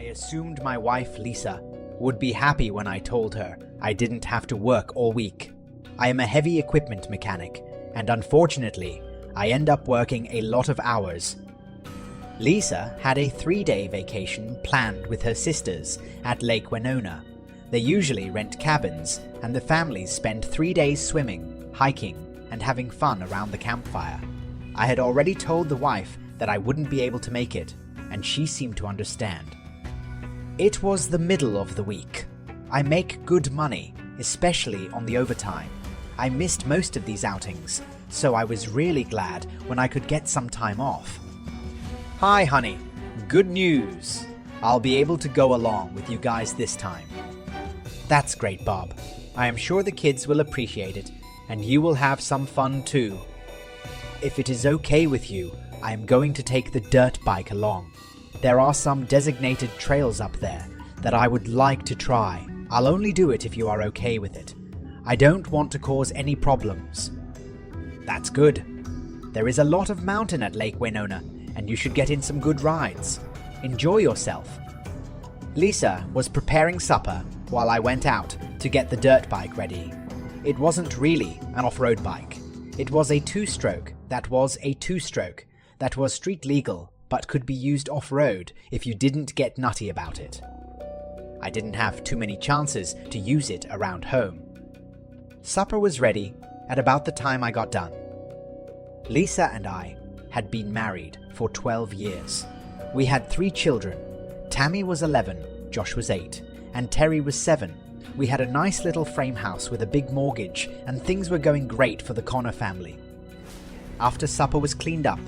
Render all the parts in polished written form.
I assumed my wife, Lisa, would be happy when I told her I didn't have to work all week. I am a heavy equipment mechanic, and unfortunately, I end up working a lot of hours. Lisa had a 3-day vacation planned with her sisters at Lake Winona. They usually rent cabins, and the families spend 3 days swimming, hiking, and having fun around the campfire. I had already told the wife that I wouldn't be able to make it, and she seemed to understand. It was the middle of the week. I make good money, especially on the overtime. I missed most of these outings, so I was really glad when I could get some time off. Hi, honey. Good news. I'll be able to go along with you guys this time. That's great, Bob. I am sure the kids will appreciate it, and you will have some fun too. If it is okay with you, I am going to take the dirt bike along. There are some designated trails up there that I would like to try. I'll only do it if you are okay with it. I don't want to cause any problems. That's good. There is a lot of mountain at Lake Winona, and you should get in some good rides. Enjoy yourself. Lisa was preparing supper while I went out to get the dirt bike ready. It wasn't really an off-road bike. It was a two-stroke that was street legal but could be used off-road if you didn't get nutty about it. I didn't have too many chances to use it around home. Supper was ready at about the time I got done. Lisa and I had been married for 12 years. We had 3 children. Tammy was 11, Josh was 8, and Terry was 7. We had a nice little frame house with a big mortgage, and things were going great for the Connor family. After supper was cleaned up,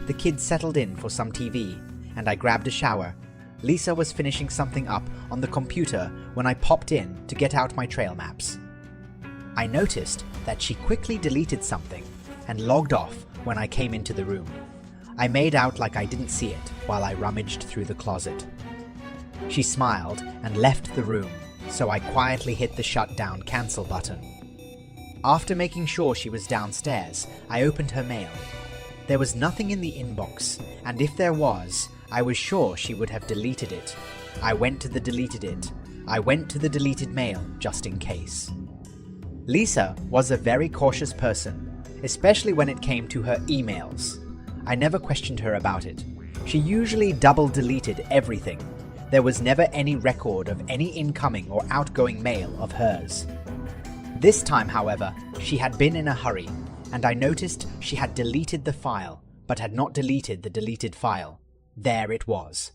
the kids settled in for some TV, and I grabbed a shower. Lisa was finishing something up on the computer when I popped in to get out my trail maps. I noticed that she quickly deleted something and logged off when I came into the room. I made out like I didn't see it while I rummaged through the closet. She smiled and left the room, so I quietly hit the shutdown cancel button. After making sure she was downstairs, I opened her mail. There was nothing in the inbox, and if there was, I was sure she would have deleted it. I went to the deleted mail just in case. Lisa was a very cautious person, especially when it came to her emails. I never questioned her about it. She usually double deleted everything. There was never any record of any incoming or outgoing mail of hers. This time, however, she had been in a hurry, and I noticed she had deleted the file, but had not deleted the deleted file. There it was.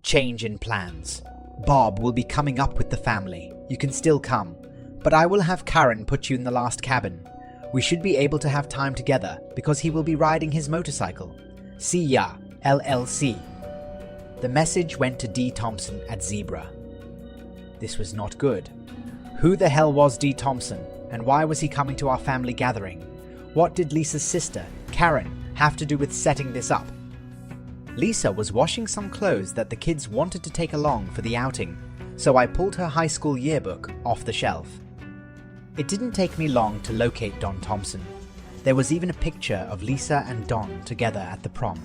Change in plans. Bob will be coming up with the family. You can still come, but I will have Karen put you in the last cabin. We should be able to have time together because he will be riding his motorcycle. See ya, LLC. The message went to D. Thompson at Zebra. This was not good. Who the hell was D. Thompson, and why was he coming to our family gathering? What did Lisa's sister, Karen, have to do with setting this up? Lisa was washing some clothes that the kids wanted to take along for the outing, so I pulled her high school yearbook off the shelf. It didn't take me long to locate Don Thompson. There was even a picture of Lisa and Don together at the prom.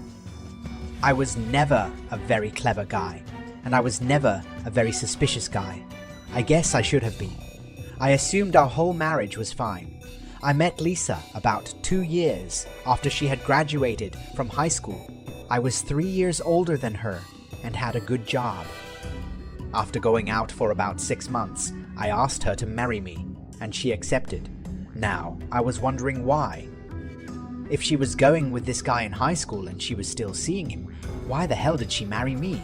I was never a very clever guy, and I was never a very suspicious guy. I guess I should have been. I assumed our whole marriage was fine. I met Lisa about 2 years after she had graduated from high school. I was 3 years older than her and had a good job. After going out for about 6 months, I asked her to marry me, and she accepted. Now, I was wondering why. If she was going with this guy in high school and she was still seeing him, why the hell did she marry me?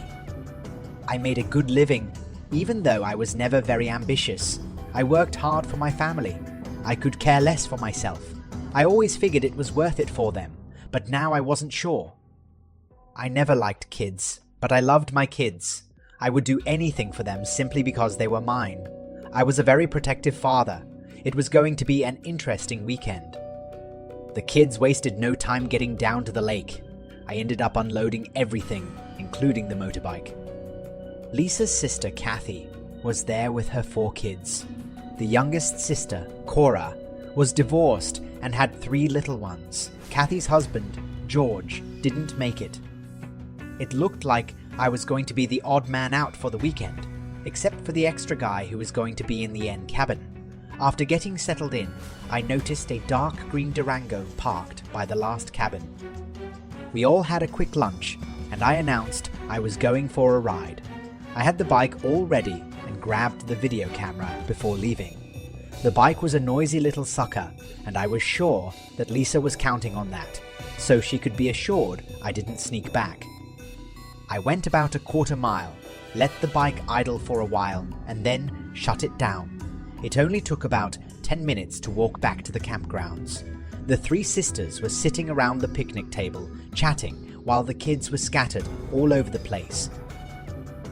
I made a good living, even though I was never very ambitious. I worked hard for my family. I could care less for myself. I always figured it was worth it for them, but now I wasn't sure. I never liked kids, but I loved my kids. I would do anything for them simply because they were mine. I was a very protective father. It was going to be an interesting weekend. The kids wasted no time getting down to the lake. I ended up unloading everything, including the motorbike. Lisa's sister, Kathy, was there with her 4 kids. The youngest sister, Cora, was divorced and had 3 little ones. Kathy's husband, George, didn't make it. It looked like I was going to be the odd man out for the weekend, except for the extra guy who was going to be in the end cabin. After getting settled in, I noticed a dark green Durango parked by the last cabin. We all had a quick lunch, and I announced I was going for a ride. I had the bike all ready and grabbed the video camera before leaving. The bike was a noisy little sucker, and I was sure that Lisa was counting on that, so she could be assured I didn't sneak back. I went about a quarter mile, let the bike idle for a while, and then shut it down. It only took about 10 minutes to walk back to the campgrounds. The three sisters were sitting around the picnic table, chatting, while the kids were scattered all over the place.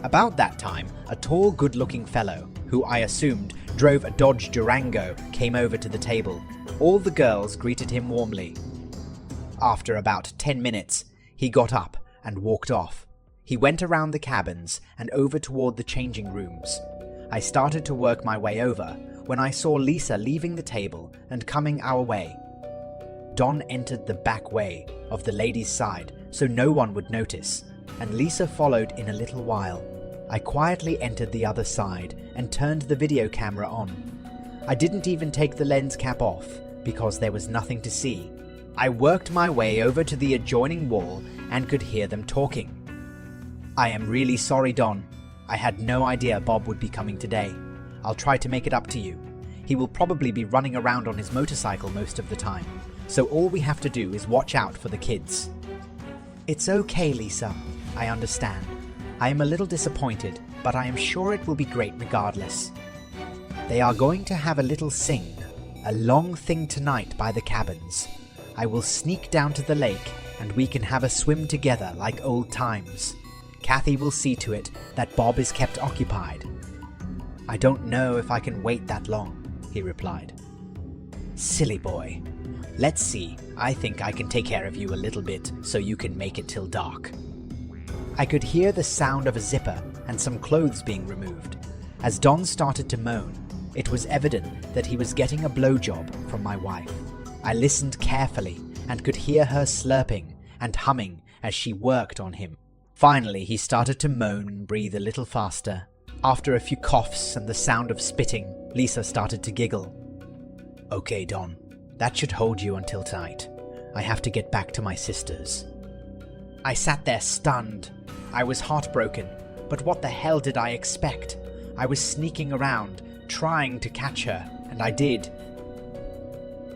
About that time, a tall, good-looking fellow, who I assumed drove a Dodge Durango, came over to the table. All the girls greeted him warmly. After about 10 minutes, he got up and walked off. He went around the cabins and over toward the changing rooms. I started to work my way over when I saw Lisa leaving the table and coming our way. Don entered the back way of the ladies' side so no one would notice, and Lisa followed in a little while. I quietly entered the other side and turned the video camera on. I didn't even take the lens cap off because there was nothing to see. I worked my way over to the adjoining wall and could hear them talking. "I am really sorry, Don. I had no idea Bob would be coming today. I'll try to make it up to you. He will probably be running around on his motorcycle most of the time, so all we have to do is watch out for the kids." "It's okay, Lisa. I understand. I am a little disappointed, but I am sure it will be great regardless. They are going to have a little sing, a long thing tonight by the cabins. I will sneak down to the lake and we can have a swim together like old times. Kathy will see to it that Bob is kept occupied." "I don't know if I can wait that long," he replied. "Silly boy. Let's see, I think I can take care of you a little bit so you can make it till dark." I could hear the sound of a zipper and some clothes being removed. As Don started to moan, it was evident that he was getting a blowjob from my wife. I listened carefully and could hear her slurping and humming as she worked on him. Finally, he started to moan and breathe a little faster. After a few coughs and the sound of spitting, Lisa started to giggle. "Okay, Don, that should hold you until tonight. I have to get back to my sisters." I sat there stunned. I was heartbroken, but what the hell did I expect? I was sneaking around, trying to catch her, and I did.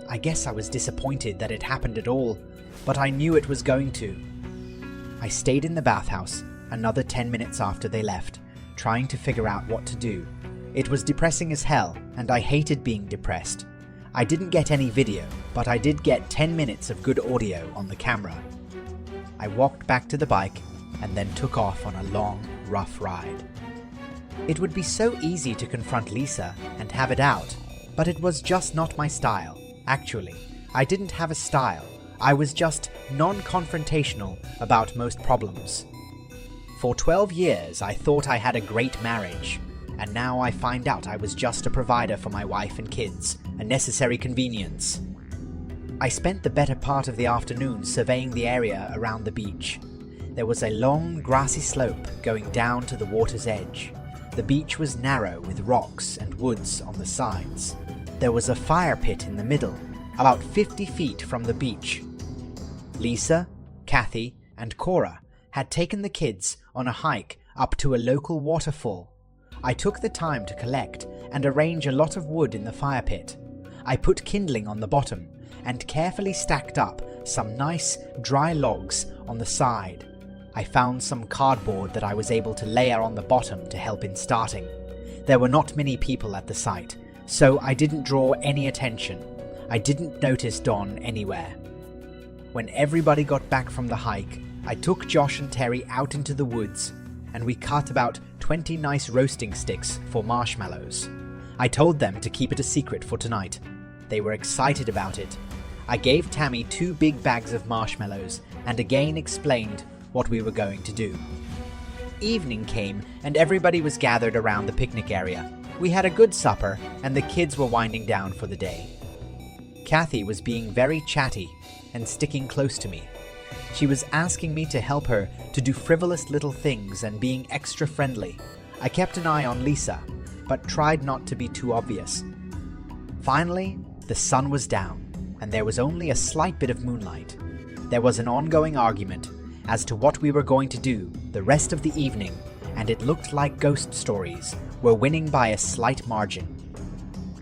I guess I was disappointed that it happened at all, but I knew it was going to. I stayed in the bathhouse another 10 minutes after they left, trying to figure out what to do. It was depressing as hell, and I hated being depressed. I didn't get any video, but I did get 10 minutes of good audio on the camera. I walked back to the bike and then took off on a long, rough ride. It would be so easy to confront Lisa and have it out, but it was just not my style. Actually, I didn't have a style. I was just non-confrontational about most problems. For 12 years, I thought I had a great marriage, and now I find out I was just a provider for my wife and kids, a necessary convenience. I spent the better part of the afternoon surveying the area around the beach. There was a long, grassy slope going down to the water's edge. The beach was narrow with rocks and woods on the sides. There was a fire pit in the middle, about 50 feet from the beach. Lisa, Kathy, and Cora had taken the kids on a hike up to a local waterfall. I took the time to collect and arrange a lot of wood in the fire pit. I put kindling on the bottom and carefully stacked up some nice, dry logs on the side. I found some cardboard that I was able to layer on the bottom to help in starting. There were not many people at the site, so I didn't draw any attention. I didn't notice Don anywhere. When everybody got back from the hike, I took Josh and Terry out into the woods, and we cut about 20 nice roasting sticks for marshmallows. I told them to keep it a secret for tonight. They were excited about it. I gave Tammy 2 big bags of marshmallows and again explained what we were going to do. Evening came and everybody was gathered around the picnic area. We had a good supper and the kids were winding down for the day. Kathy was being very chatty and sticking close to me. She was asking me to help her to do frivolous little things and being extra friendly. I kept an eye on Lisa, but tried not to be too obvious. Finally, the sun was down, and there was only a slight bit of moonlight. There was an ongoing argument as to what we were going to do the rest of the evening, and it looked like ghost stories were winning by a slight margin.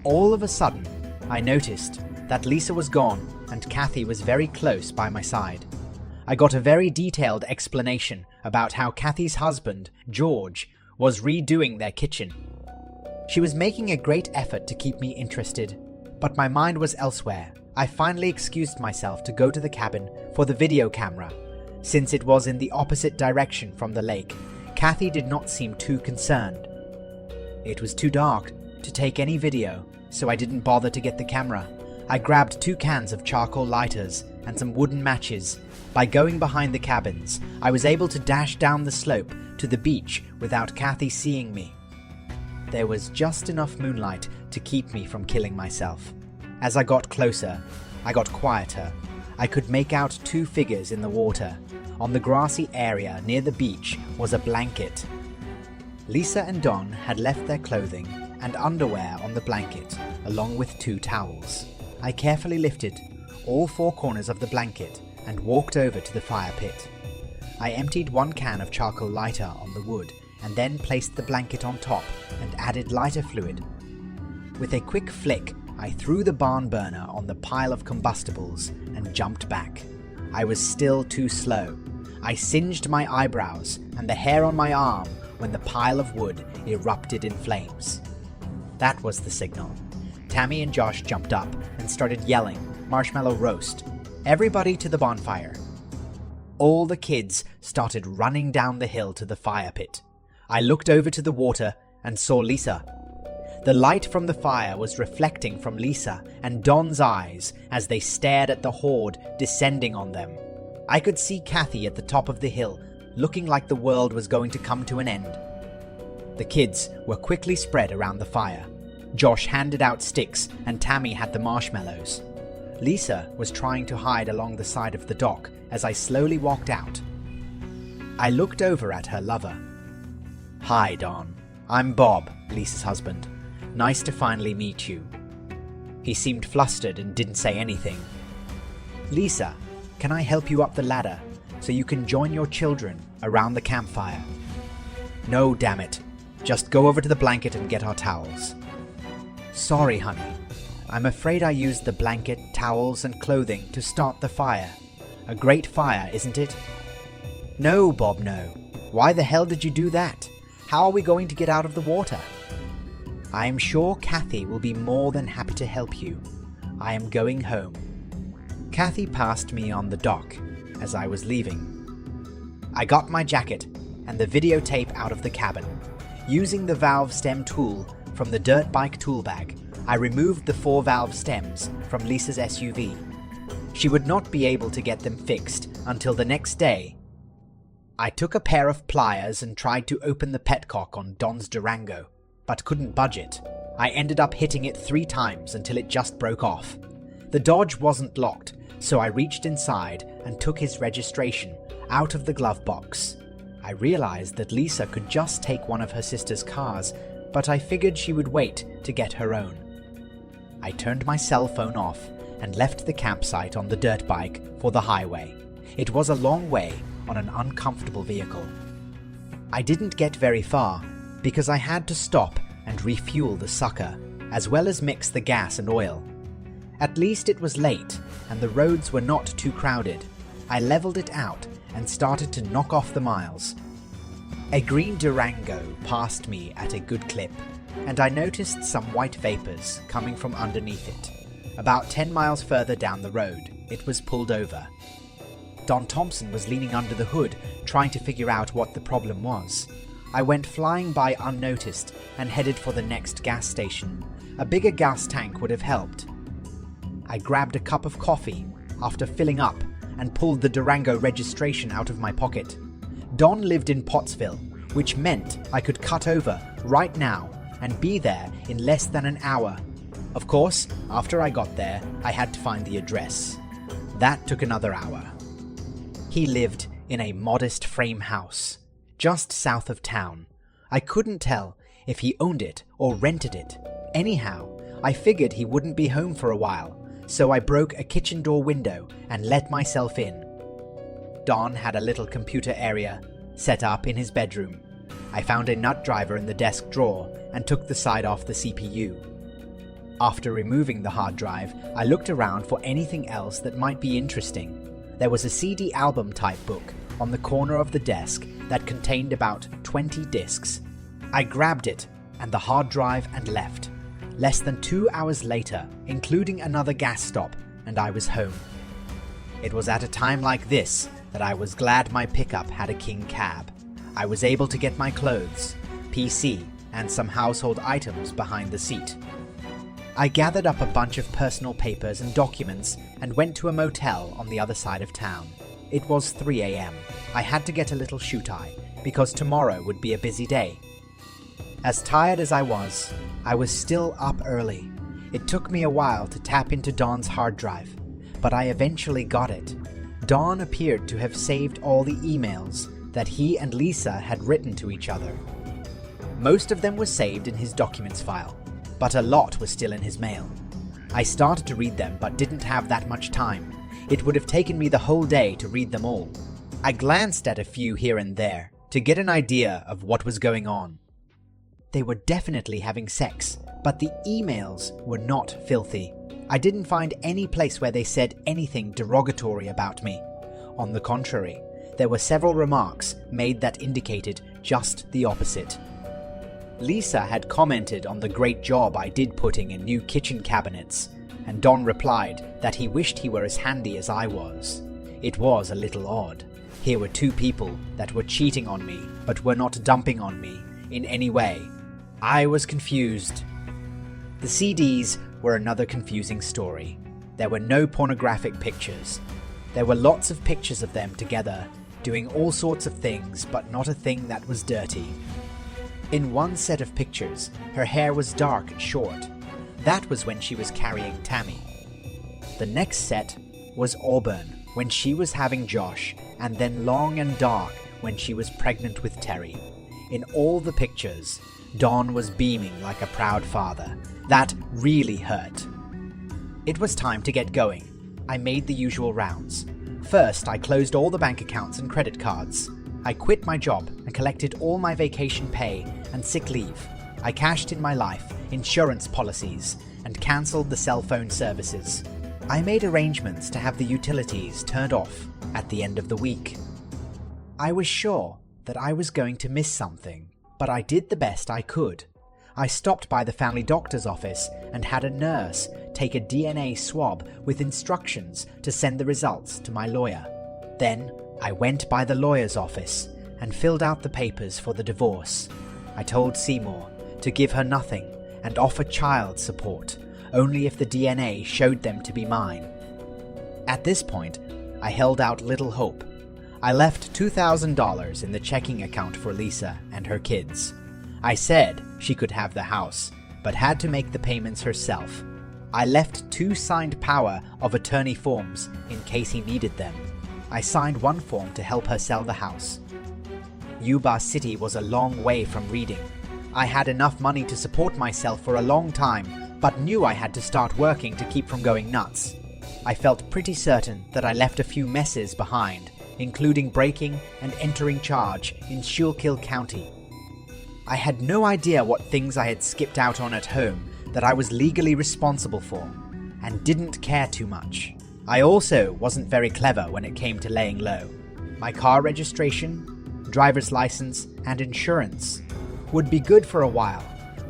All of a sudden, I noticed that Lisa was gone and Kathy was very close by my side. I got a very detailed explanation about how Kathy's husband, George, was redoing their kitchen. She was making a great effort to keep me interested, but my mind was elsewhere. I finally excused myself to go to the cabin for the video camera. Since it was in the opposite direction from the lake, Kathy did not seem too concerned. It was too dark to take any video, so I didn't bother to get the camera. I grabbed 2 cans of charcoal lighters and some wooden matches. By going behind the cabins, I was able to dash down the slope to the beach without Kathy seeing me. There was just enough moonlight to keep me from killing myself. As I got closer, I got quieter. I could make out 2 figures in the water. On the grassy area near the beach was a blanket. Lisa and Don had left their clothing and underwear on the blanket, along with 2 towels. I carefully lifted all 4 corners of the blanket and walked over to the fire pit. I emptied 1 can of charcoal lighter on the wood and then placed the blanket on top and added lighter fluid. With a quick flick, I threw the barn burner on the pile of combustibles and jumped back. I was still too slow. I singed my eyebrows and the hair on my arm when the pile of wood erupted in flames. That was the signal. Tammy and Josh jumped up and started yelling, "Marshmallow roast! Everybody to the bonfire!" All the kids started running down the hill to the fire pit. I looked over to the water and saw Lisa. The light from the fire was reflecting from Lisa and Don's eyes as they stared at the horde descending on them. I could see Kathy at the top of the hill, looking like the world was going to come to an end. The kids were quickly spread around the fire. Josh handed out sticks and Tammy had the marshmallows. Lisa was trying to hide along the side of the dock as I slowly walked out. I looked over at her lover. "Hi, Don. I'm Bob, Lisa's husband. Nice to finally meet you." He seemed flustered and didn't say anything. "Lisa, can I help you up the ladder so you can join your children around the campfire?" "No, damn it. Just go over to the blanket and get our towels." "Sorry, honey. I'm afraid I used the blanket, towels, and clothing to start the fire. A great fire, isn't it?" "No, Bob, no. Why the hell did you do that? How are we going to get out of the water?" "I am sure Kathy will be more than happy to help you. I am going home." Kathy passed me on the dock as I was leaving. I got my jacket and the videotape out of the cabin. Using the valve stem tool from the dirt bike tool bag, I removed the 4 valve stems from Lisa's SUV. She would not be able to get them fixed until the next day. I took a pair of pliers and tried to open the petcock on Don's Durango, but couldn't budge it. I ended up hitting it 3 times until it just broke off. The Dodge wasn't locked, so I reached inside and took his registration out of the glove box. I realized that Lisa could just take one of her sister's cars, but I figured she would wait to get her own. I turned my cell phone off and left the campsite on the dirt bike for the highway. It was a long way on an uncomfortable vehicle. I didn't get very far because I had to stop and refuel the sucker, as well as mix the gas and oil. At least it was late and the roads were not too crowded. I leveled it out and started to knock off the miles. A green Durango passed me at a good clip, and I noticed some white vapors coming from underneath it. About 10 miles further down the road, it was pulled over. Don Thompson was leaning under the hood, trying to figure out what the problem was. I went flying by unnoticed and headed for the next gas station. A bigger gas tank would have helped. I grabbed a cup of coffee after filling up and pulled the Durango registration out of my pocket. Don lived in Pottsville, which meant I could cut over right now and be there in less than an hour. Of course, after I got there, I had to find the address. That took another hour. He lived in a modest frame house, just south of town. I couldn't tell if he owned it or rented it. Anyhow, I figured he wouldn't be home for a while, so I broke a kitchen door window and let myself in. Don had a little computer area set up in his bedroom. I found a nut driver in the desk drawer and took the side off the CPU. After removing the hard drive, I looked around for anything else that might be interesting. There was a CD album type book on the corner of the desk that contained about 20 discs. I grabbed it and the hard drive and left. Less than 2 hours later, including another gas stop, and I was home. It was at a time like this that I was glad my pickup had a king cab. I was able to get my clothes, PC, and some household items behind the seat. I gathered up a bunch of personal papers and documents and went to a motel on the other side of town. It was 3 a.m. I had to get a little shoot-eye because tomorrow would be a busy day. As tired as I was still up early. It took me a while to tap into Don's hard drive, but I eventually got it. Don appeared to have saved all the emails that he and Lisa had written to each other. Most of them were saved in his documents file, but a lot was still in his mail. I started to read them but didn't have that much time. It would have taken me the whole day to read them all. I glanced at a few here and there to get an idea of what was going on. They were definitely having sex, but the emails were not filthy. I didn't find any place where they said anything derogatory about me. On the contrary, there were several remarks made that indicated just the opposite. Lisa had commented on the great job I did putting in new kitchen cabinets, and Don replied that he wished he were as handy as I was. It was a little odd. Here were two people that were cheating on me, but were not dumping on me in any way. I was confused. The CDs were another confusing story. There were no pornographic pictures. There were lots of pictures of them together, doing all sorts of things, but not a thing that was dirty. In one set of pictures, her hair was dark and short. That was when she was carrying Tammy. The next set was auburn, when she was having Josh, and then long and dark when she was pregnant with Terry. In all the pictures, Don was beaming like a proud father. That really hurt. It was time to get going. I made the usual rounds. First, I closed all the bank accounts and credit cards. I quit my job and collected all my vacation pay and sick leave. I cashed in my life insurance policies and cancelled the cell phone services. I made arrangements to have the utilities turned off at the end of the week. I was sure that I was going to miss something, but I did the best I could. I stopped by the family doctor's office and had a nurse take a DNA swab with instructions to send the results to my lawyer. Then I went by the lawyer's office and filled out the papers for the divorce. I told Seymour to give her nothing and offer child support, only if the DNA showed them to be mine. At this point, I held out little hope. I left $2,000 in the checking account for Lisa and her kids. I said she could have the house, but had to make the payments herself. I left 2 signed power of attorney forms in case he needed them. I signed one form to help her sell the house. Yuba City was a long way from Reading. I had enough money to support myself for a long time, but knew I had to start working to keep from going nuts. I felt pretty certain that I left a few messes behind, including breaking and entering charge in Schuylkill County. I had no idea what things I had skipped out on at home that I was legally responsible for, and didn't care too much. I also wasn't very clever when it came to laying low. My car registration, driver's license, and insurance would be good for a while,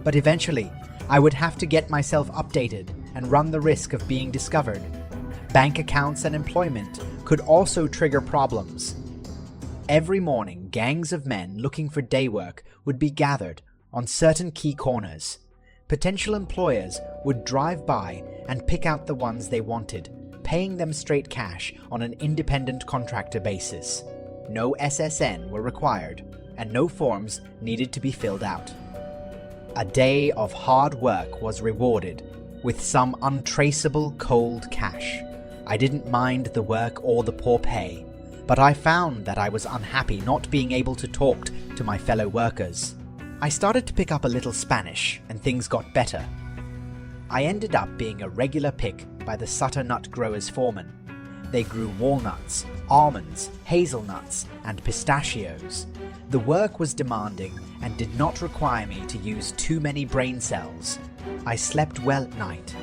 but eventually I would have to get myself updated and run the risk of being discovered. Bank accounts and employment could also trigger problems. Every morning, gangs of men looking for day work would be gathered on certain key corners. Potential employers would drive by and pick out the ones they wanted, paying them straight cash on an independent contractor basis. No SSN were required, and no forms needed to be filled out. A day of hard work was rewarded with some untraceable cold cash. I didn't mind the work or the poor pay, but I found that I was unhappy not being able to talk to my fellow workers. I started to pick up a little Spanish, and things got better. I ended up being a regular pick by the Sutter nut growers foreman. They grew walnuts, almonds, hazelnuts, and pistachios. The work was demanding and did not require me to use too many brain cells. I slept well at night.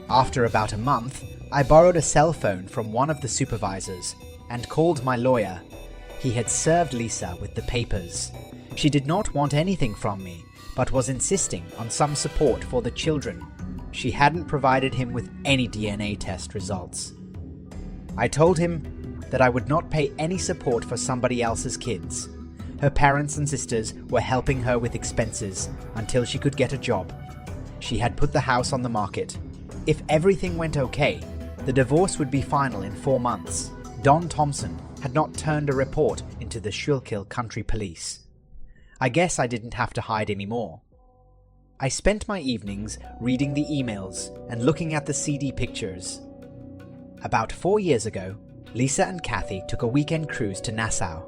After about a month, I borrowed a cell phone from one of the supervisors and called my lawyer. He had served Lisa with the papers. She did not want anything from me, but was insisting on some support for the children. She hadn't provided him with any DNA test results. I told him that I would not pay any support for somebody else's kids. Her parents and sisters were helping her with expenses until she could get a job. She had put the house on the market. If everything went okay, the divorce would be final in 4 months. Don Thompson had not turned a report into the Schuylkill Country Police. I guess I didn't have to hide anymore. I spent my evenings reading the emails and looking at the CD pictures. About 4 years ago, Lisa and Kathy took a weekend cruise to Nassau.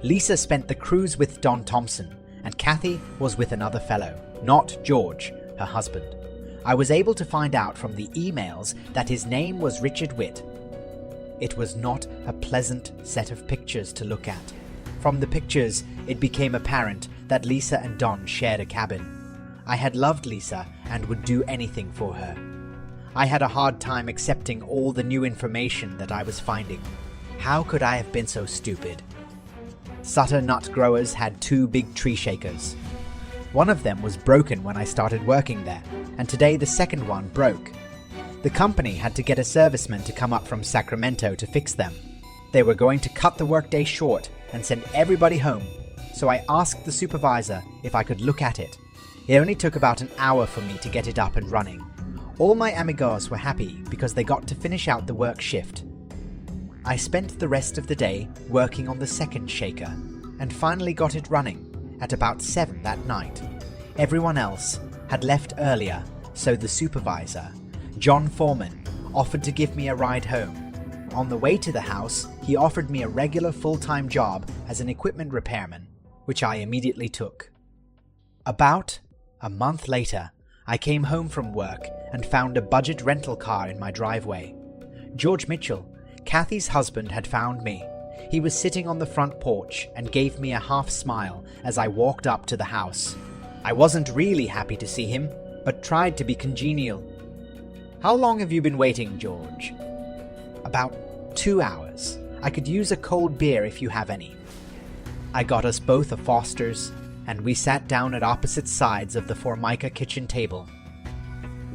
Lisa spent the cruise with Don Thompson, and Kathy was with another fellow, not George, her husband. I was able to find out from the emails that his name was Richard Witt. It was not a pleasant set of pictures to look at. From the pictures, it became apparent that Lisa and Don shared a cabin. I had loved Lisa and would do anything for her. I had a hard time accepting all the new information that I was finding. How could I have been so stupid? Sutter nut growers had 2 big tree shakers. One of them was broken when I started working there, and today the second one broke. The company had to get a serviceman to come up from Sacramento to fix them. They were going to cut the workday short and send everybody home, so I asked the supervisor if I could look at it. It only took about an hour for me to get it up and running. All my amigos were happy because they got to finish out the work shift. I spent the rest of the day working on the second shaker and finally got it running at about 7 that night. Everyone else had left earlier, so the supervisor, John Foreman, offered to give me a ride home. On the way to the house, he offered me a regular full-time job as an equipment repairman, which I immediately took. About a month later, I came home from work and found a budget rental car in my driveway. George Mitchell, Kathy's husband, had found me. He was sitting on the front porch and gave me a half smile as I walked up to the house. I wasn't really happy to see him, but tried to be congenial. "How long have you been waiting, George?" "About 2 hours. I could use a cold beer if you have any." I got us both a Foster's, and we sat down at opposite sides of the Formica kitchen table.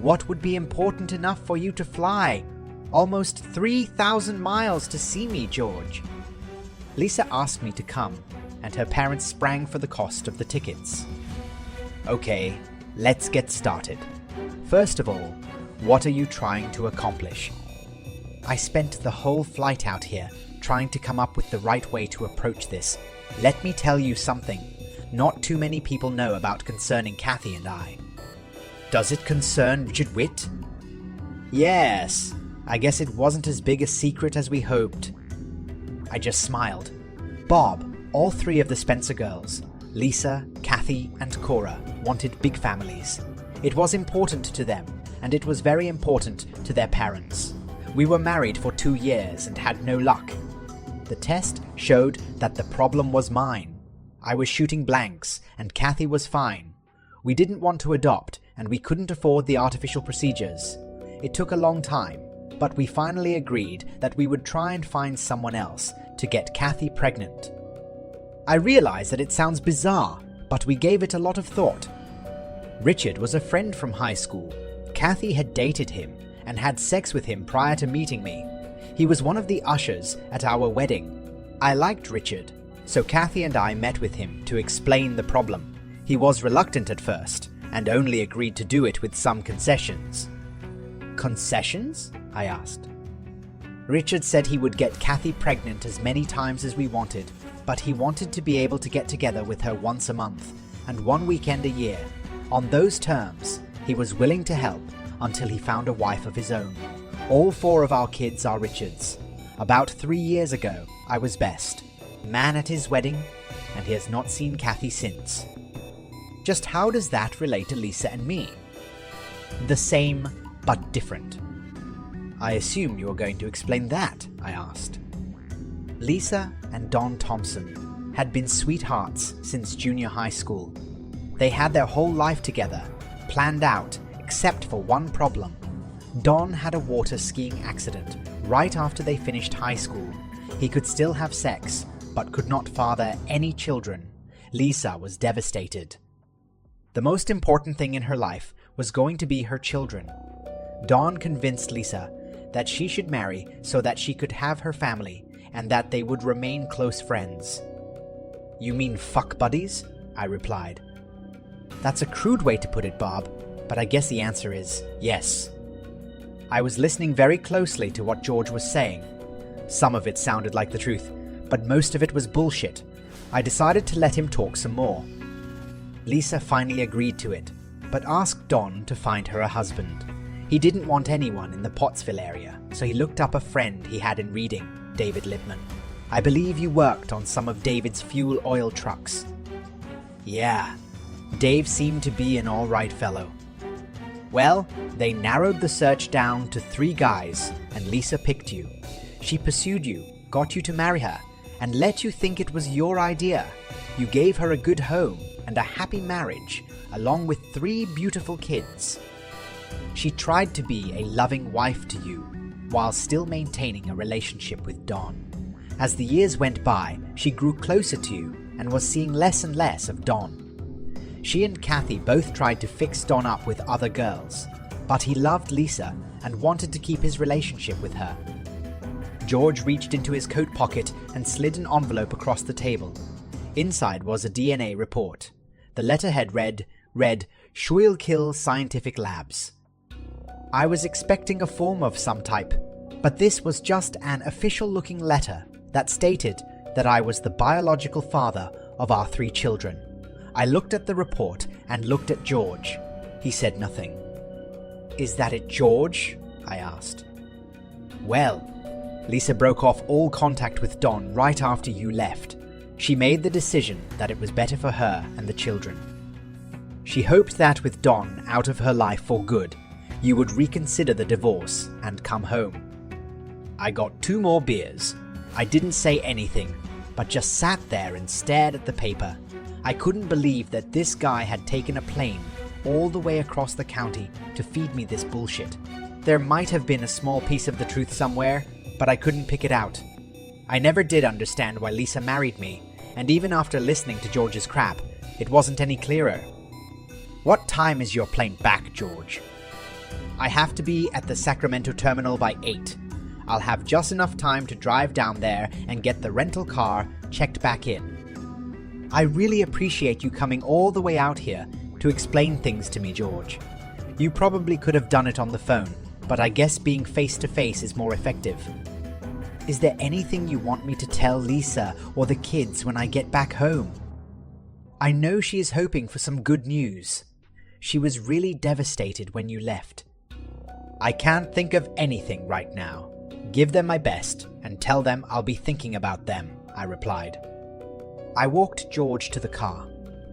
"What would be important enough for you to fly almost 3,000 miles to see me, George?" Lisa asked me to come, and her parents sprang for the cost of the tickets. "Okay, let's get started. First of all, what are you trying to accomplish?" I spent the whole flight out here trying to come up with the right way to approach this. Let me tell you something not too many people know about concerning Kathy and I. "Does it concern Richard Witt?" "Yes, I guess it wasn't as big a secret as we hoped." I just smiled. Bob, all 3 of the Spencer girls, Lisa, Kathy, and Cora, wanted big families. It was important to them, and it was very important to their parents. We were married for 2 years and had no luck. The test showed that the problem was mine. I was shooting blanks, and Kathy was fine. We didn't want to adopt, and we couldn't afford the artificial procedures. It took a long time, but we finally agreed that we would try and find someone else to get Kathy pregnant. I realize that it sounds bizarre, but we gave it a lot of thought. Richard was a friend from high school. Kathy had dated him and had sex with him prior to meeting me. He was one of the ushers at our wedding. I liked Richard, so Kathy and I met with him to explain the problem. He was reluctant at first, and only agreed to do it with some concessions. "Concessions?" I asked. Richard said he would get Kathy pregnant as many times as we wanted, but he wanted to be able to get together with her once a month, and 1 weekend a year. On those terms, he was willing to help until he found a wife of his own. All 4 of our kids are Richard's. About 3 years ago, I was best man at his wedding, and he has not seen Kathy since. Just how does that relate to Lisa and me? The same, but different. I assume you are going to explain that, I asked. Lisa and Don Thompson had been sweethearts since junior high school. They had their whole life together, planned out, except for one problem. Don had a water skiing accident right after they finished high school. He could still have sex, but could not father any children. Lisa was devastated. The most important thing in her life was going to be her children. Don convinced Lisa that she should marry so that she could have her family and that they would remain close friends. "You mean fuck buddies?" I replied. "That's a crude way to put it, Bob, but I guess the answer is yes." I was listening very closely to what George was saying. Some of it sounded like the truth, but most of it was bullshit. I decided to let him talk some more. Lisa finally agreed to it, but asked Don to find her a husband. He didn't want anyone in the Pottsville area, so he looked up a friend he had in Reading, David Lippman. I believe you worked on some of David's fuel oil trucks. Yeah, Dave seemed to be an alright fellow. Well, they narrowed the search down to 3 guys, and Lisa picked you. She pursued you, got you to marry her, and let you think it was your idea. You gave her a good home and a happy marriage, along with 3 beautiful kids. She tried to be a loving wife to you, while still maintaining a relationship with Don. As the years went by, she grew closer to you and was seeing less and less of Don. She and Kathy both tried to fix Don up with other girls, but he loved Lisa and wanted to keep his relationship with her. George reached into his coat pocket and slid an envelope across the table. Inside was a DNA report. The letterhead read Schuylkill Scientific Labs. I was expecting a form of some type, but this was just an official-looking letter that stated that I was the biological father of our 3 children. I looked at the report and looked at George. He said nothing. "Is that it, George?" I asked. "Well, Lisa broke off all contact with Don right after you left. She made the decision that it was better for her and the children. She hoped that with Don out of her life for good, you would reconsider the divorce and come home." I got 2 more beers. I didn't say anything, but just sat there and stared at the paper. I couldn't believe that this guy had taken a plane all the way across the county to feed me this bullshit. There might have been a small piece of the truth somewhere, but I couldn't pick it out. I never did understand why Lisa married me, and even after listening to George's crap, it wasn't any clearer. "What time is your plane back, George?" "I have to be at the Sacramento terminal by 8. I'll have just enough time to drive down there and get the rental car checked back in." "I really appreciate you coming all the way out here to explain things to me, George. You probably could have done it on the phone, but I guess being face-to-face is more effective. Is there anything you want me to tell Lisa or the kids when I get back home? I know she is hoping for some good news. She was really devastated when you left." "I can't think of anything right now. Give them my best and tell them I'll be thinking about them," I replied. I walked George to the car.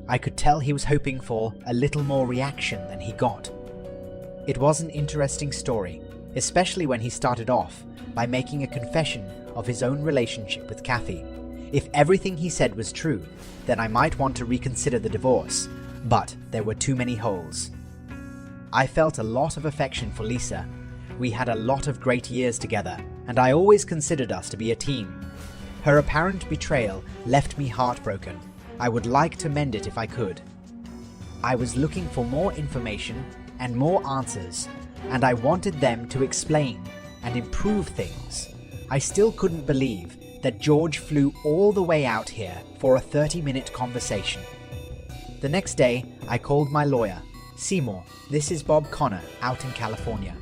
I could tell he was hoping for a little more reaction than he got. It was an interesting story, especially when he started off by making a confession of his own relationship with Kathy. If everything he said was true, then I might want to reconsider the divorce, but there were too many holes. I felt a lot of affection for Lisa. We had a lot of great years together, and I always considered us to be a team. Her apparent betrayal left me heartbroken. I would like to mend it if I could. I was looking for more information and more answers, and I wanted them to explain and improve things. I still couldn't believe that George flew all the way out here for a 30-minute conversation. The next day, I called my lawyer. "Seymour, this is Bob Connor out in California."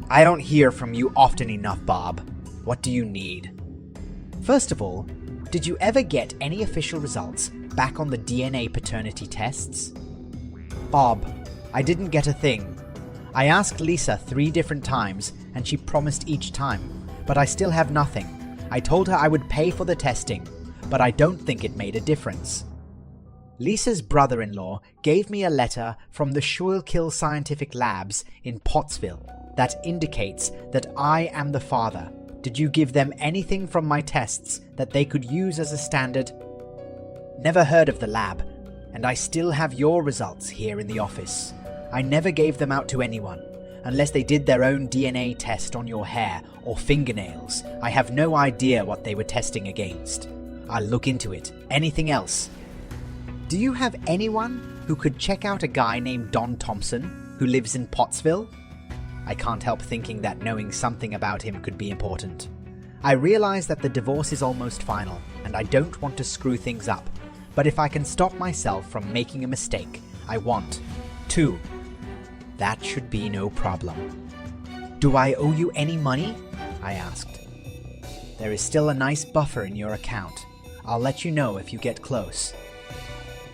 "I don't hear from you often enough, Bob. What do you need?" "First of all, did you ever get any official results back on the DNA paternity tests?" "Bob, I didn't get a thing. I asked Lisa 3 different times and she promised each time, but I still have nothing. I told her I would pay for the testing, but I don't think it made a difference. Lisa's brother-in-law gave me a letter from the Schuylkill Scientific Labs in Pottsville that indicates that I am the father. Did you give them anything from my tests that they could use as a standard? Never heard of the lab, and I still have your results here in the office. I never gave them out to anyone, unless they did their own DNA test on your hair or fingernails. I have no idea what they were testing against. I'll look into it. Anything else? Do you have anyone who could check out a guy named Don Thompson who lives in Pottsville? I can't help thinking that knowing something about him could be important. I realize that the divorce is almost final, and I don't want to screw things up. But if I can stop myself from making a mistake, I want to. That should be no problem. Do I owe you any money? I asked. There is still a nice buffer in your account. I'll let you know if you get close.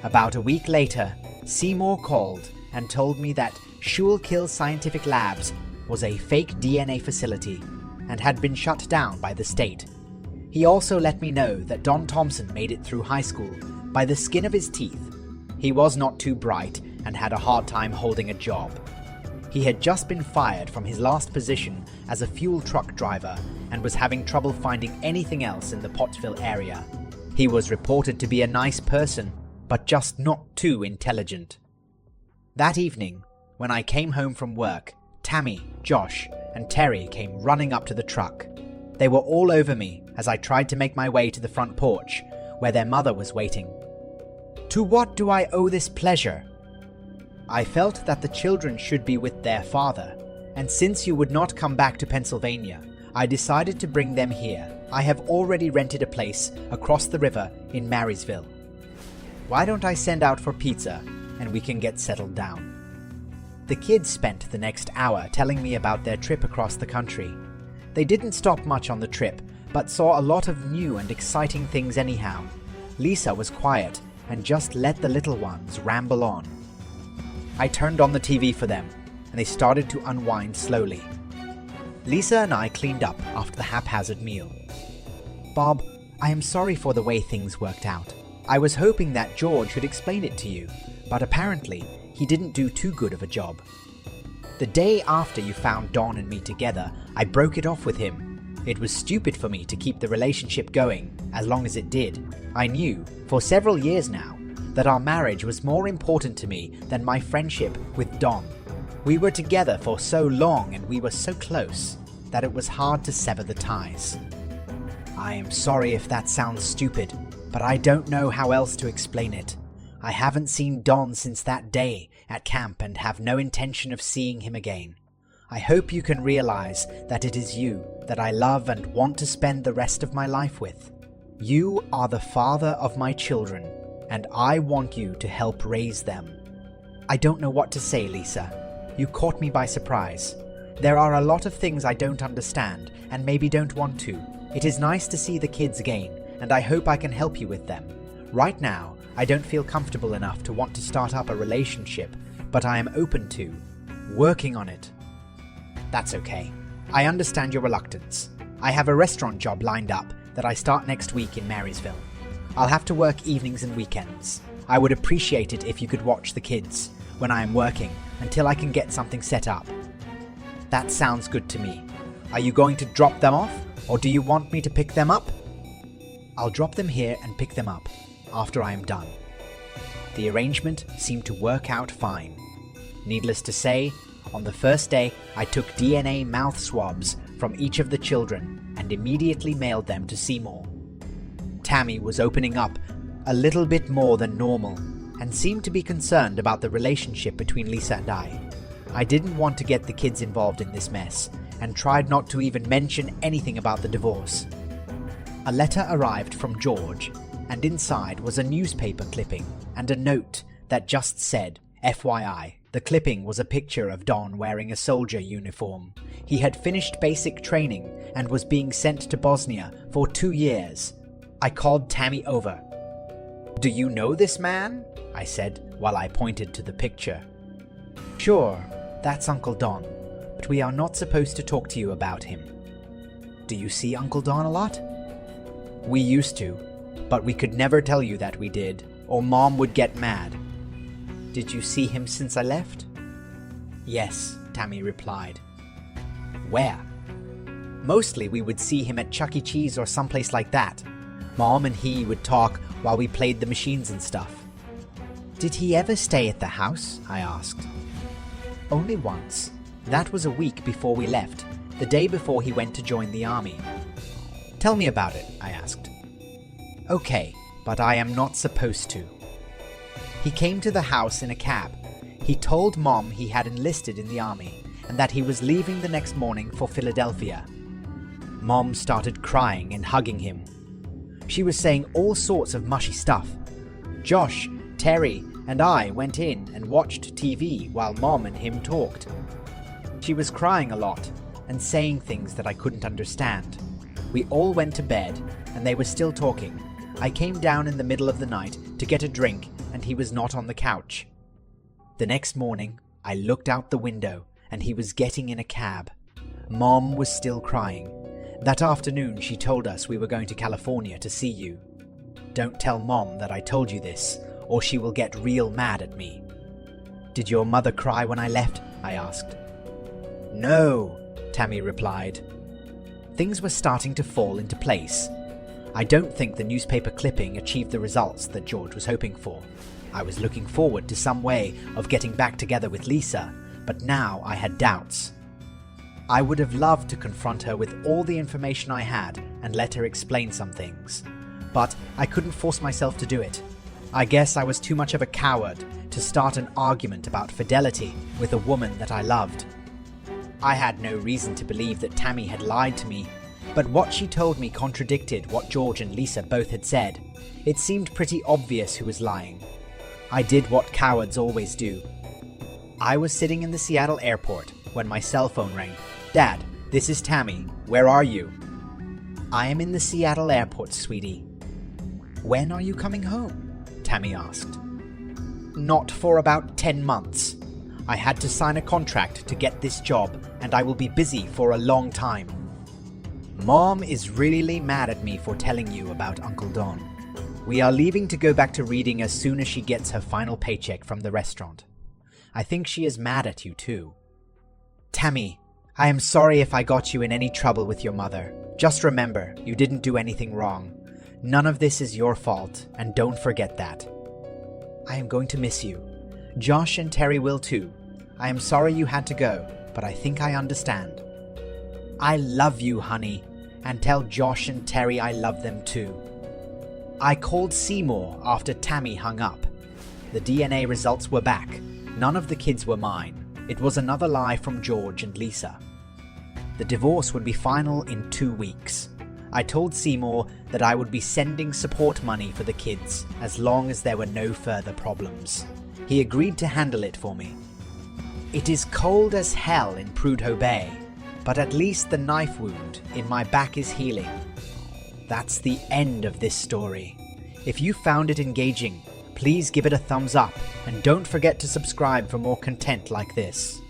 About a week later, Seymour called and told me that Schuylkill Scientific Labs was a fake DNA facility and had been shut down by the state. He also let me know that Don Thompson made it through high school by the skin of his teeth. He was not too bright and had a hard time holding a job. He had just been fired from his last position as a fuel truck driver and was having trouble finding anything else in the Pottsville area. He was reported to be a nice person, but just not too intelligent. That evening, when I came home from work, Tammy, Josh, and Terry came running up to the truck. They were all over me as I tried to make my way to the front porch, where their mother was waiting. To what do I owe this pleasure? I felt that the children should be with their father, and since you would not come back to Pennsylvania, I decided to bring them here. I have already rented a place across the river in Marysville. Why don't I send out for pizza and we can get settled down? The kids spent the next hour telling me about their trip across the country. They didn't stop much on the trip, but saw a lot of new and exciting things anyhow. Lisa was quiet and just let the little ones ramble on. I turned on the TV for them, and they started to unwind slowly. Lisa and I cleaned up after the haphazard meal. Bob, I am sorry for the way things worked out. I was hoping that George would explain it to you, but apparently he didn't do too good of a job. The day after you found Dawn and me together, I broke it off with him. It was stupid for me to keep the relationship going as long as it did. I knew, for several years now, that our marriage was more important to me than my friendship with Dawn. We were together for so long and we were so close that it was hard to sever the ties. I am sorry if that sounds stupid, but I don't know how else to explain it. I haven't seen Don since that day at camp and have no intention of seeing him again. I hope you can realize that it is you that I love and want to spend the rest of my life with. You are the father of my children, and I want you to help raise them. I don't know what to say, Lisa. You caught me by surprise. There are a lot of things I don't understand and maybe don't want to. It is nice to see the kids again, and I hope I can help you with them. Right now, I don't feel comfortable enough to want to start up a relationship, but I am open to working on it. That's okay. I understand your reluctance. I have a restaurant job lined up that I start next week in Marysville. I'll have to work evenings and weekends. I would appreciate it if you could watch the kids when I am working until I can get something set up. That sounds good to me. Are you going to drop them off, or do you want me to pick them up? I'll drop them here and pick them up after I am done. The arrangement seemed to work out fine. Needless to say, on the first day, I took DNA mouth swabs from each of the children and immediately mailed them to Seymour. Tammy was opening up a little bit more than normal and seemed to be concerned about the relationship between Lisa and I. I didn't want to get the kids involved in this mess and tried not to even mention anything about the divorce. A letter arrived from George, and inside was a newspaper clipping and a note that just said, FYI. The clipping was a picture of Don wearing a soldier uniform. He had finished basic training and was being sent to Bosnia for 2 years. I called Tammy over. Do you know this man? I said while I pointed to the picture. Sure, that's Uncle Don, but we are not supposed to talk to you about him. Do you see Uncle Don a lot? We used to, but we could never tell you that we did, or Mom would get mad. Did you see him since I left? Yes, Tammy replied. Where? Mostly we would see him at Chuck E. Cheese or someplace like that. Mom and he would talk while we played the machines and stuff. Did he ever stay at the house? I asked. Only once. That was a week before we left, the day before he went to join the army. Tell me about it, I asked. Okay, but I am not supposed to. He came to the house in a cab. He told Mom he had enlisted in the army and that he was leaving the next morning for Philadelphia. Mom started crying and hugging him. She was saying all sorts of mushy stuff. Josh, Terry, and I went in and watched TV while Mom and him talked. She was crying a lot and saying things that I couldn't understand. We all went to bed and they were still talking. I came down in the middle of the night to get a drink and he was not on the couch. The next morning, I looked out the window and he was getting in a cab. Mom was still crying. That afternoon, she told us we were going to California to see you. Don't tell Mom that I told you this, or she will get real mad at me. Did your mother cry when I left? I asked. No, Tammy replied. Things were starting to fall into place. I don't think the newspaper clipping achieved the results that George was hoping for. I was looking forward to some way of getting back together with Lisa, but now I had doubts. I would have loved to confront her with all the information I had and let her explain some things, but I couldn't force myself to do it. I guess I was too much of a coward to start an argument about fidelity with a woman that I loved. I had no reason to believe that Tammy had lied to me, but what she told me contradicted what George and Lisa both had said. It seemed pretty obvious who was lying. I did what cowards always do. I was sitting in the Seattle airport when my cell phone rang. Dad, this is Tammy. Where are you? I am in the Seattle airport, sweetie. When are you coming home? Tammy asked. Not for about 10 months. I had to sign a contract to get this job, and I will be busy for a long time. Mom is really mad at me for telling you about Uncle Don. We are leaving to go back to Reading as soon as she gets her final paycheck from the restaurant. I think she is mad at you too. Tammy, I am sorry if I got you in any trouble with your mother. Just remember, you didn't do anything wrong. None of this is your fault, and don't forget that. I am going to miss you. Josh and Terry will too. I am sorry you had to go, but I think I understand. I love you, honey, and tell Josh and Terry I love them too. I called Seymour after Tammy hung up. The DNA results were back. None of the kids were mine. It was another lie from George and Lisa. The divorce would be final in 2 weeks. I told Seymour that I would be sending support money for the kids as long as there were no further problems. He agreed to handle it for me. It is cold as hell in Prudhoe Bay, but at least the knife wound in my back is healing. That's the end of this story. If you found it engaging, please give it a thumbs up and don't forget to subscribe for more content like this.